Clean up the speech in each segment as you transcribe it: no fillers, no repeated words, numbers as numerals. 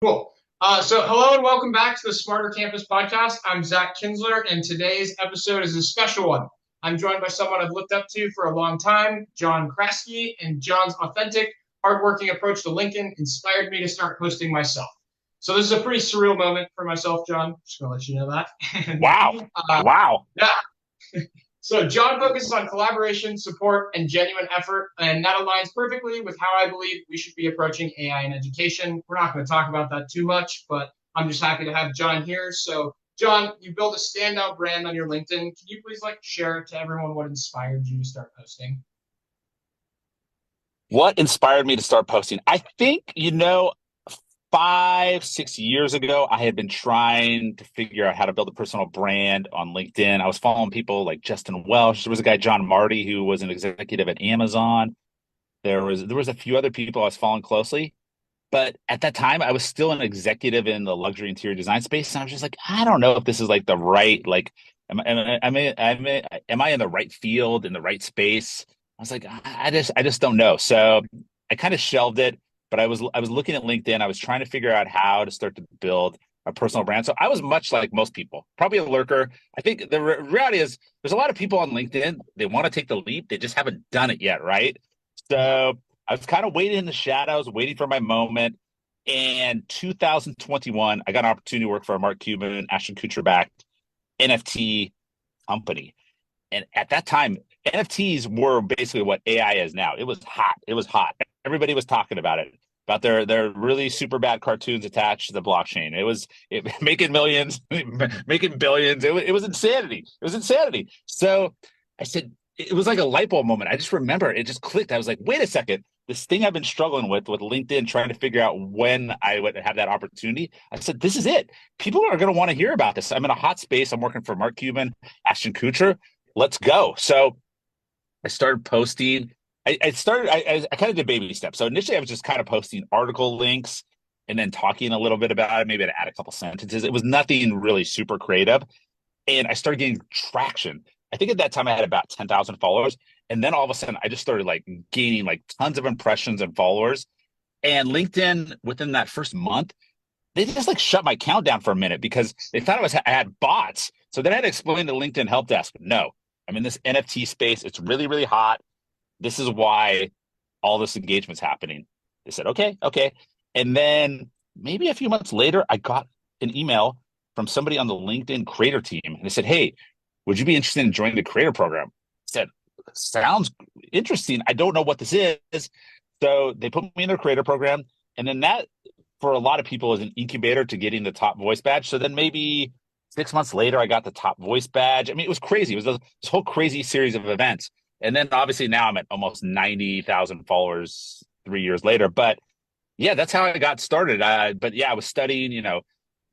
Cool. So hello and welcome back to the Smarter Campus podcast. I'm Zach Kinsler, and today's episode is a special one. I'm joined by someone I've looked up to for a long time, John Kraski, and John's authentic, hardworking approach to LinkedIn inspired me to start posting myself. So this is a pretty surreal moment for myself, John. Just gonna let you know that. and Wow. Wow. yeah, so John focuses on collaboration, support, and genuine effort, and that aligns perfectly with how I believe we should be approaching AI in education. We're not going to talk about that too much, but I'm just happy to have John here. So, John, you built a standout brand on your LinkedIn. Can you please share to everyone what inspired you to start posting? What inspired me to start posting? I think, 5, 6 years ago, I had been trying to figure out how to build a personal brand on LinkedIn. I was following people like Justin Welsh. There was a guy, John Marty, who was an executive at Amazon. There was a few other people I was following closely. But at that time, I was still an executive in the luxury interior design space. And I was just like, I don't know if this is like the right, like, am I in the right field, in the right space? I was like, I just don't know. So I kind of shelved it, but I was looking at LinkedIn. I was trying to figure out how to start to build a personal brand. So I was much like most people, probably a lurker. I think the reality is there's a lot of people on LinkedIn. They want to take the leap. They just haven't done it yet, right? Yeah. So I was kind of waiting in the shadows, waiting for my moment. And 2021, I got an opportunity to work for a Mark Cuban, Ashton Kutcher backed NFT company. And at that time, NFTs were basically what AI is now. It was hot. It was hot. Everybody was talking about it, about their really super bad cartoons attached to the blockchain. Making millions, making billions. It was insanity. It was insanity. So I said, it was like a light bulb moment. I just remember it just clicked. I was like, wait a second. This thing I've been struggling with LinkedIn, trying to figure out when I would have that opportunity. I said, this is it. People are going to want to hear about this. I'm in a hot space. I'm working for Mark Cuban, Ashton Kutcher. Let's go. So I started posting. I kind of did baby steps. So initially I was just kind of posting article links and then talking a little bit about it. Maybe I'd add a couple sentences. It was nothing really super creative. And I started getting traction. I think at that time I had about 10,000 followers. And then all of a sudden I just started like gaining like tons of impressions and followers. And LinkedIn within that first month, they just like shut my account down for a minute because they thought I had bots. So then I had to explain to LinkedIn help desk, no, I'm in this NFT space. It's really, really hot. This is why all this engagement's happening. They said, okay, okay. And then maybe a few months later, I got an email from somebody on the LinkedIn creator team. And they said, hey, would you be interested in joining the creator program? I said, sounds interesting. I don't know what this is. So they put me in their creator program. And then that, for a lot of people, is an incubator to getting the top voice badge. So then maybe 6 months later, I got the top voice badge. I mean, it was crazy. It was this whole crazy series of events. And then obviously now I'm at almost 90,000 followers 3 years later. But yeah, that's how I got started. But yeah, I was studying,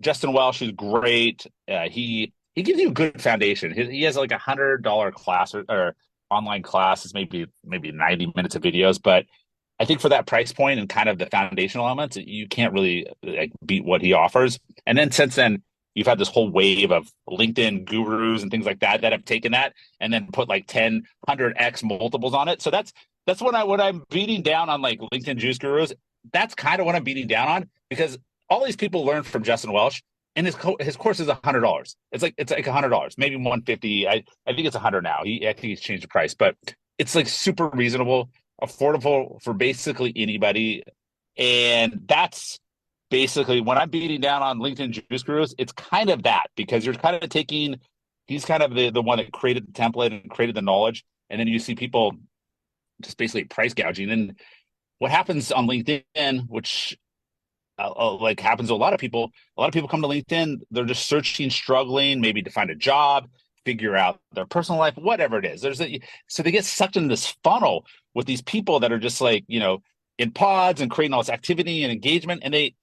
Justin Welsh is great. He gives you a good foundation. He has like $100 class or online class. It's maybe 90 minutes of videos, but I think for that price point and kind of the foundational elements, you can't really like beat what he offers. And then since then, you've had this whole wave of LinkedIn gurus and things like that have taken that and then put like 10, 100x multiples on it. So that's what I'm beating down on, like LinkedIn juice gurus. That's kind of what I'm beating down on because all these people learn from Justin Welsh, and his course is $100. It's like $100, maybe 150. I think it's 100 now. I think he's changed the price, but it's like super reasonable, affordable for basically anybody. And that's basically when I'm beating down on LinkedIn juice gurus, it's kind of that because you're kind of taking, he's kind of the one that created the template and created the knowledge. And then you see people just basically price gouging. And what happens on LinkedIn, which like happens to a lot of people come to LinkedIn, they're just searching, struggling, maybe to find a job, figure out their personal life, whatever it is. So they get sucked into this funnel with these people that are just like, in pods and creating all this activity and engagement. And they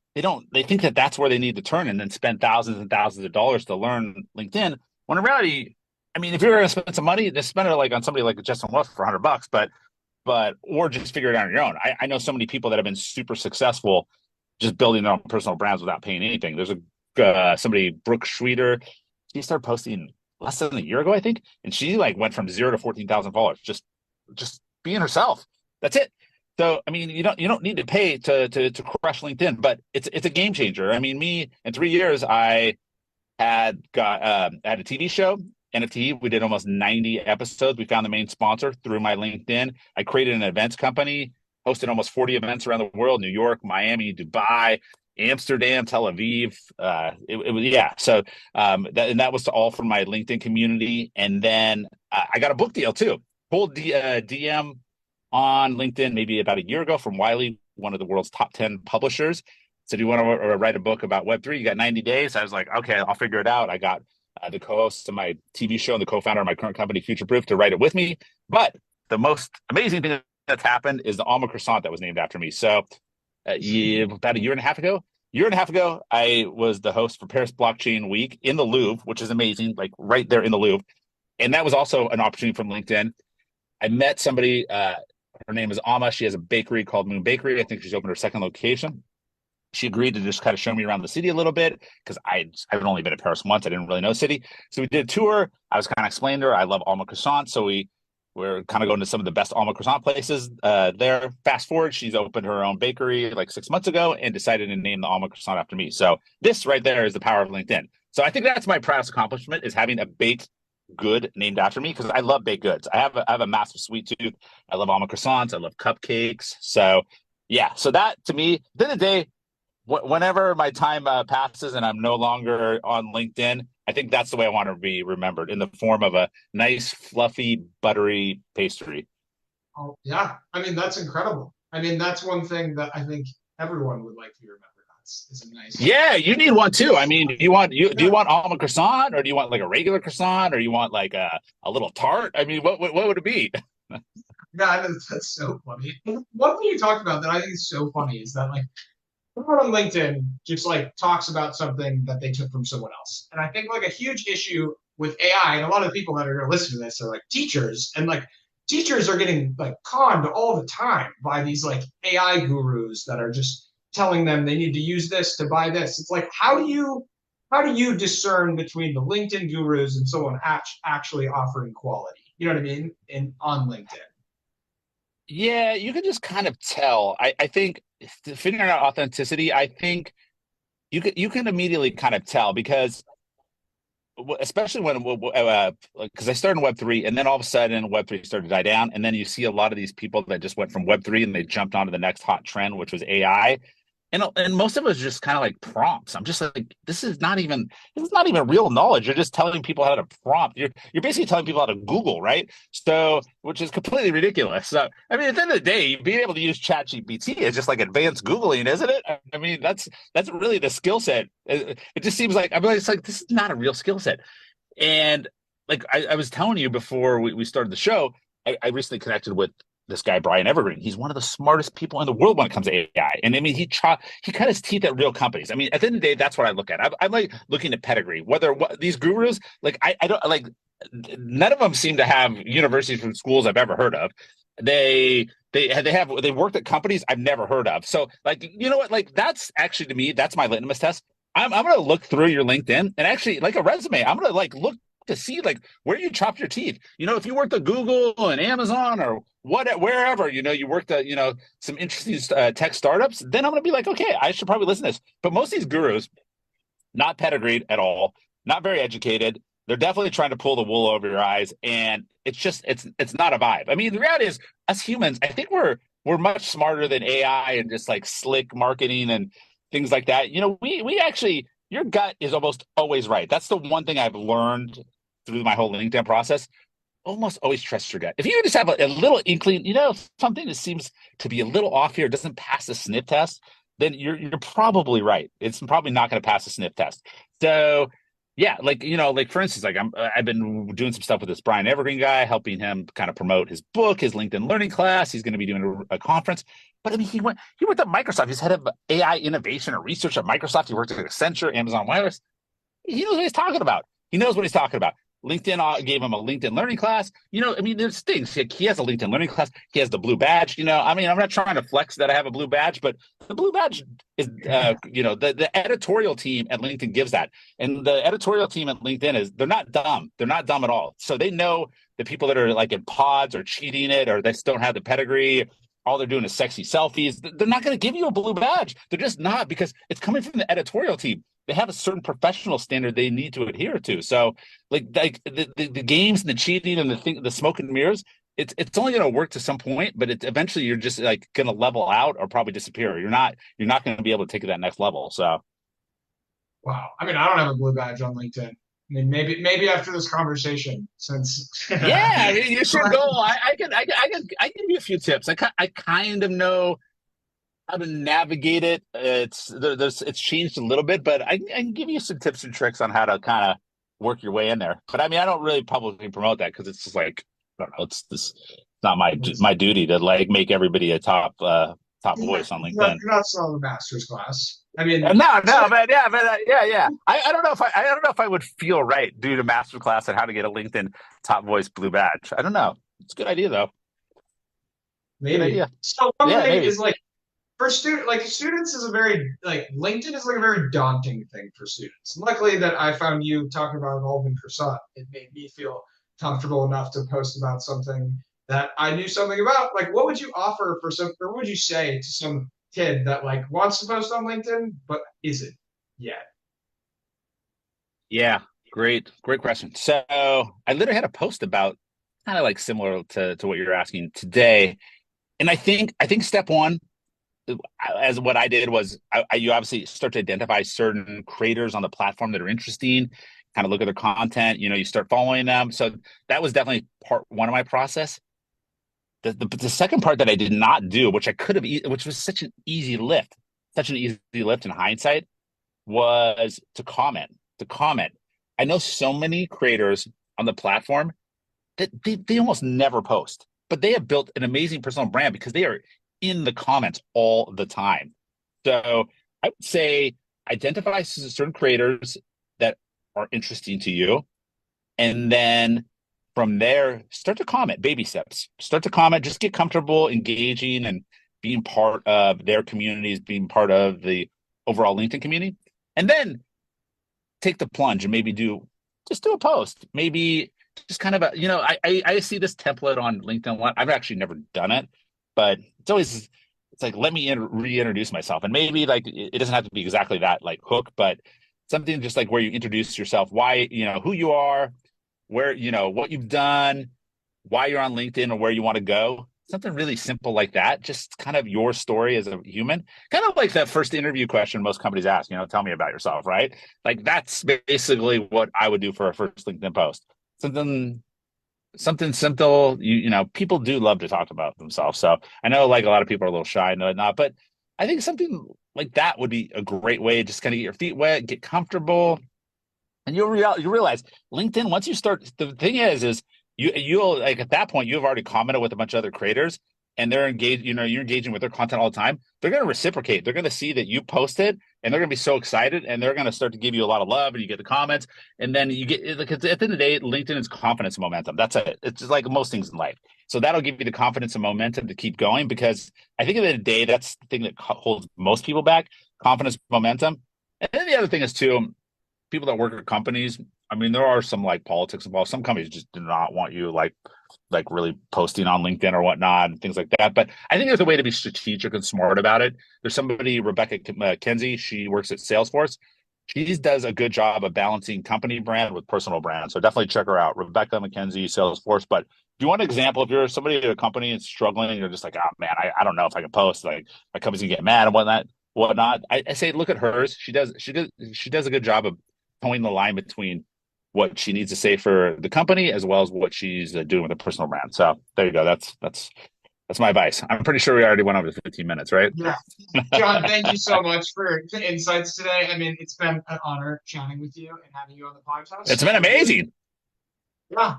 think that that's where they need to turn and then spend thousands and thousands of dollars to learn LinkedIn. When in reality, I mean, if you're going to spend some money, just spend it like on somebody like Justin Welsh for $100, or just figure it out on your own. I know so many people that have been super successful just building their own personal brands without paying anything. There's somebody, Brooke Schweeder, she started posting less than a year ago, I think, and she like went from 0 to 14,000 followers, just being herself. That's it. So I mean, you don't need to pay to crush LinkedIn, but it's a game changer. I mean, me in 3 years, I had a TV show, NFT. We did almost 90 episodes. We found the main sponsor through my LinkedIn. I created an events company, hosted almost 40 events around the world: New York, Miami, Dubai, Amsterdam, Tel Aviv. It was, yeah. So that was all from my LinkedIn community. And then I got a book deal too. Pulled DM on LinkedIn maybe about a year ago from Wiley, one of the world's top 10 publishers. So, do you want to write a book about Web3? You got 90 days. I was like, okay, I'll figure it out. I got the co-host of my TV show and the co-founder of my current company, Future Proof, to write it with me. But the most amazing thing that's happened is the alma croissant that was named after me. So, about a year and a half ago, I was the host for Paris Blockchain Week in the Louvre, which is amazing, like right there in the Louvre. And that was also an opportunity from LinkedIn. I met somebody. Her name is Alma. She has a bakery called Moon Bakery. I think she's opened her second location. She agreed to just kind of show me around the city a little bit because I've only been to Paris once. I didn't really know the city. So we did a tour. I was kind of explaining to her I love alma croissant. So we're kind of going to some of the best alma croissant places there. Fast forward, she's opened her own bakery like 6 months ago and decided to name the alma croissant after me. So this right there is the power of LinkedIn. So I think that's my proudest accomplishment, is having a baked good named after me, because I love baked goods. I have a massive sweet tooth. I love alma croissants. I love cupcakes. So yeah, so that to me, at the end of the day, whenever my time passes and I'm no longer on LinkedIn, I think that's the way I want to be remembered, in the form of a nice, fluffy, buttery pastry. Oh, yeah. I mean, that's incredible. I mean, that's one thing that I think everyone would like to be remembered as, is a nice. Yeah, you need one too. I mean, do Yeah. you want almond croissant, or do you want like a regular croissant, or you want like a little tart? I mean, what would it be? Yeah, I know, that's so funny. One thing you talked about that I think is so funny is that like everyone on LinkedIn just like talks about something that they took from someone else. And I think like a huge issue with AI, and a lot of the people that are going to listen to this are like teachers, and like teachers are getting like conned all the time by these like AI gurus that are just telling them they need to use this to buy this. It's like how do you discern between the LinkedIn gurus and someone actually offering quality? You know what I mean? In on LinkedIn. Yeah, you can just kind of tell. I think figuring out authenticity, I think you can immediately kind of tell, because especially when because I started in Web3, and then all of a sudden Web3 started to die down, and then you see a lot of these people that just went from Web3 and they jumped onto the next hot trend, which was AI. And most of it was just kind of like prompts. I'm just like, this is not even real knowledge. You're just telling people how to prompt. You're basically telling people how to Google, right? So, which is completely ridiculous. So I mean, at the end of the day, being able to use ChatGPT is just like advanced Googling, isn't it? I mean, that's really the skill set. It just seems like, I mean, it's like, this is not a real skill set. And like I was telling you before we started the show, I recently connected with this guy, Brian Evergreen. He's one of the smartest people in the world when it comes to AI. And I mean, he cut his teeth at real companies. I mean, at the end of the day, that's what I look at. I'm like looking at pedigree. These gurus, like I don't like, none of them seem to have universities from schools I've ever heard of. They worked at companies I've never heard of. So like, you know what? Like, that's actually, to me, that's my litmus test. I'm gonna look through your LinkedIn, and actually, like a resume, I'm gonna like look to see like where you chopped your teeth. You know, if you worked at Google and Amazon or wherever, you worked at, some interesting tech startups, then I'm going to be like, okay, I should probably listen to this. But most of these gurus, not pedigreed at all, not very educated. They're definitely trying to pull the wool over your eyes, and it's not a vibe. I mean, the reality is, us humans, I think we're much smarter than AI and just like slick marketing and things like that. We actually, your gut is almost always right. That's the one thing I've learned through my whole LinkedIn process. Almost always trust your gut. If you just have a little inkling, something that seems to be a little off here, doesn't pass the sniff test, then you're probably right. It's probably not going to pass the sniff test. So yeah, like for instance, like I've been doing some stuff with this Brian Evergreen guy, helping him kind of promote his book, his LinkedIn learning class. He's going to be doing a conference. But I mean, he worked at Microsoft. He's head of AI innovation and research at Microsoft. He worked at Accenture, Amazon Wireless. He knows what he's talking about. He knows what he's talking about. LinkedIn gave him a LinkedIn learning class. I mean, there's things. He has a LinkedIn learning class. He has the blue badge. I mean, I'm not trying to flex that I have a blue badge, but the blue badge is, the editorial team at LinkedIn gives that. And the editorial team at LinkedIn they're not dumb. They're not dumb at all. So they know the people that are like in pods or cheating it, or they just don't have the pedigree. all they're doing is sexy selfies. They're not going to give you a blue badge. They're just not, because it's coming from the editorial team. They have a certain professional standard they need to adhere to. So like the games and the cheating and the smoke and mirrors, it's only going to work to some point, but it's eventually you're just like going to level out or probably disappear. You're not going to be able to take it to that next level. So Wow. I mean, I don't have a blue badge on LinkedIn. I mean, maybe after this conversation, since yeah, I mean, you should go. I can give you a few tips. I kind of know how to navigate it. It's changed a little bit, but I can give you some tips and tricks on how to kind of work your way in there. But I mean, I don't really publicly promote that because it's just like, I don't know. It's not my duty to like make everybody a top voice on LinkedIn. you're not selling a master's class. I mean, No, but yeah. I don't know if I don't know if I would feel right doing a master class on how to get a LinkedIn top voice blue badge. I don't know. It's a good idea though. Good maybe. idea. So one Yeah, thing maybe. is like for students is a very like LinkedIn is like a very daunting thing for students. Luckily that I found you talking about evolving croissant. It made me feel comfortable enough to post about something that I knew something about. Like what would you offer for some or what would you say to some kid that like wants to post on LinkedIn but isn't yet? Yeah, great question. So I literally had a post about kind of like similar to what you're asking today. And I think step one, as what I did was you obviously start to identify certain creators on the platform that are interesting, kind of look at their content, you start following them. So that was definitely part one of my process. The second part that I did not do, which I could have, which was such an easy lift in hindsight, was to comment. To comment. I know so many creators on the platform that they almost never post, but they have built an amazing personal brand because they are in the comments all the time. So I would say identify certain creators that are interesting to you, and then from there, start to comment, baby steps. Start to comment, just get comfortable engaging and being part of their communities, being part of the overall LinkedIn community. And then take the plunge and maybe just do a post. Maybe just kind of I see this template on LinkedIn. I've actually never done it, but it's like let me reintroduce myself, and maybe like it doesn't have to be exactly that like hook, but something just like where you introduce yourself, why who you are, where what you've done, why you're on LinkedIn, or where you want to go. Something really simple like that, just kind of your story as a human, kind of like that first interview question most companies ask, tell me about yourself, right? Like that's basically what I would do for a first LinkedIn post. Something simple. People do love to talk about themselves. So I know like a lot of people are a little shy and whatnot, but I think something like that would be a great way, just kind of get your feet wet, get comfortable, and you realize LinkedIn, once you start, the thing is you'll like at that point you've already commented with a bunch of other creators, and they're engaged, you're engaging with their content all the time. They're going to reciprocate. They're going to see that you posted, and they're going to be so excited, and they're going to start to give you a lot of love, and you get the comments, and then you get like at the end of the day, LinkedIn is confidence and momentum. That's it. It's just like most things in life. So that'll give you the confidence and momentum to keep going, because I think at the end of the day, that's the thing that holds most people back: confidence, momentum. And then the other thing is too, people that work at companies, I mean, there are some like politics involved. Some companies just do not want you like really posting on LinkedIn or whatnot and things like that. But I think there's a way to be strategic and smart about it. There's somebody, Rebecca Kenzie, she works at Salesforce. She does a good job of balancing company brand with personal brand. So definitely check her out, Rebecca McKenzie, Salesforce. But do you want an example? If you're somebody at a company and struggling, and you're just like, oh man, I don't know if I can post. Like my company's gonna get mad and whatnot. I say look at hers. She does a good job of towing the line between what she needs to say for the company as well as what she's doing with a personal brand. So there you go. That's my advice. I'm pretty sure we already went over 15 minutes, right? Yeah. John, thank you so much for the insights today. I mean, it's been an honor chatting with you and having you on the It's podcast. been I really, amazing. yeah.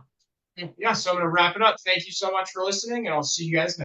Yeah. So I'm going to wrap it up. Thank you so much for listening, and I'll see you guys next